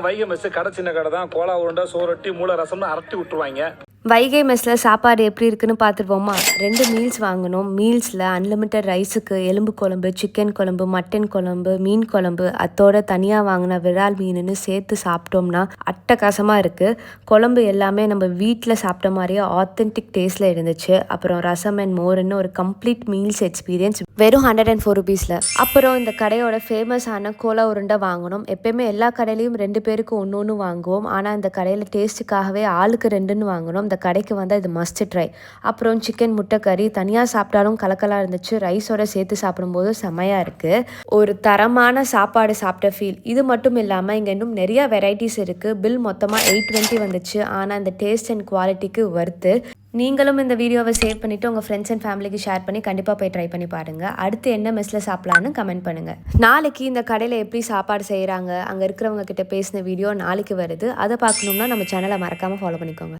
Vaigai mess கடை சின்ன கடை தான். கோலா உருண்டை, சோரொட்டி, மூளை ரசம்னு அரட்டி விட்டுருவாங்க. வைகை மெஸ்ஸில் சாப்பாடு எப்படி இருக்குன்னு பார்த்துருவோமா? 2 மீல்ஸ் வாங்கினோம். மீல்ஸில் அன்லிமிட்டட் ரைஸுக்கு எலும்பு குழம்பு, சிக்கன் குழம்பு, மட்டன் குழம்பு, மீன் குழம்பு, அத்தோட தனியாக வாங்கின விரால் மீனுன்னு சேர்த்து சாப்பிட்டோம்னா அட்டகாசமாக இருக்குது. குழம்பு எல்லாமே நம்ம வீட்டில் சாப்பிட்ட மாதிரியே ஆத்தென்டிக் டேஸ்ட்டில் இருந்துச்சு. அப்புறம் ரசம் அண்ட் மோர்னு ஒரு கம்ப்ளீட் மீல்ஸ் எக்ஸ்பீரியன்ஸ் வெறும் 104 rupees. அப்புறம் இந்த கடையோட ஃபேமஸான கோலா உருண்டை வாங்கினோம். எப்பயுமே எல்லா கடையிலையும் 2 பேருக்கு ஒன்று வாங்குவோம். ஆனால் இந்த கடையில் டேஸ்ட்டுக்காகவே ஆளுக்கு 2ன்னு வாங்கினோம். இந்த கடைக்கு வந்தால் இது மஸ்ட் ட்ரை. அப்புறம் சிக்கன் முட்டை கறி தனியாக சாப்பிட்டாலும் கலக்கலாக இருந்துச்சு. ரைஸோட சேர்த்து சாப்பிடும்போது செமையாக இருக்குது. ஒரு தரமான சாப்பாடு சாப்பிட்ட ஃபீல். இது மட்டும் இல்லாமல் இங்கே இன்னும் நிறையா வெரைட்டிஸ் இருக்குது. பில் மொத்தமாக 820 வந்துச்சு. ஆனால் இந்த டேஸ்ட் அண்ட் குவாலிட்டிக்கு வர்த்து. நீங்களும் இந்த வீடியோவை சேவ் பண்ணிவிட்டு உங்கள் ஃப்ரெண்ட்ஸ் அண்ட் ஃபேமிலிக்கு ஷேர் பண்ணி கண்டிப்பாக போய் ட்ரை பண்ணி பாருங்கள். அடுத்து என்ன மெஸ்ஸில் சாப்பிட்லான்னு கமெண்ட் பண்ணுங்கள். நாளைக்கு இந்த கடையில் எப்படி சாப்பாடு செய்கிறாங்க, அங்கே இருக்கிறவங்க கிட்ட பேசின வீடியோ நாளைக்கு வருது. அதை பார்க்கணுன்னா நம்ம சேனலை மறக்காமல் ஃபாலோ பண்ணிக்கோங்க.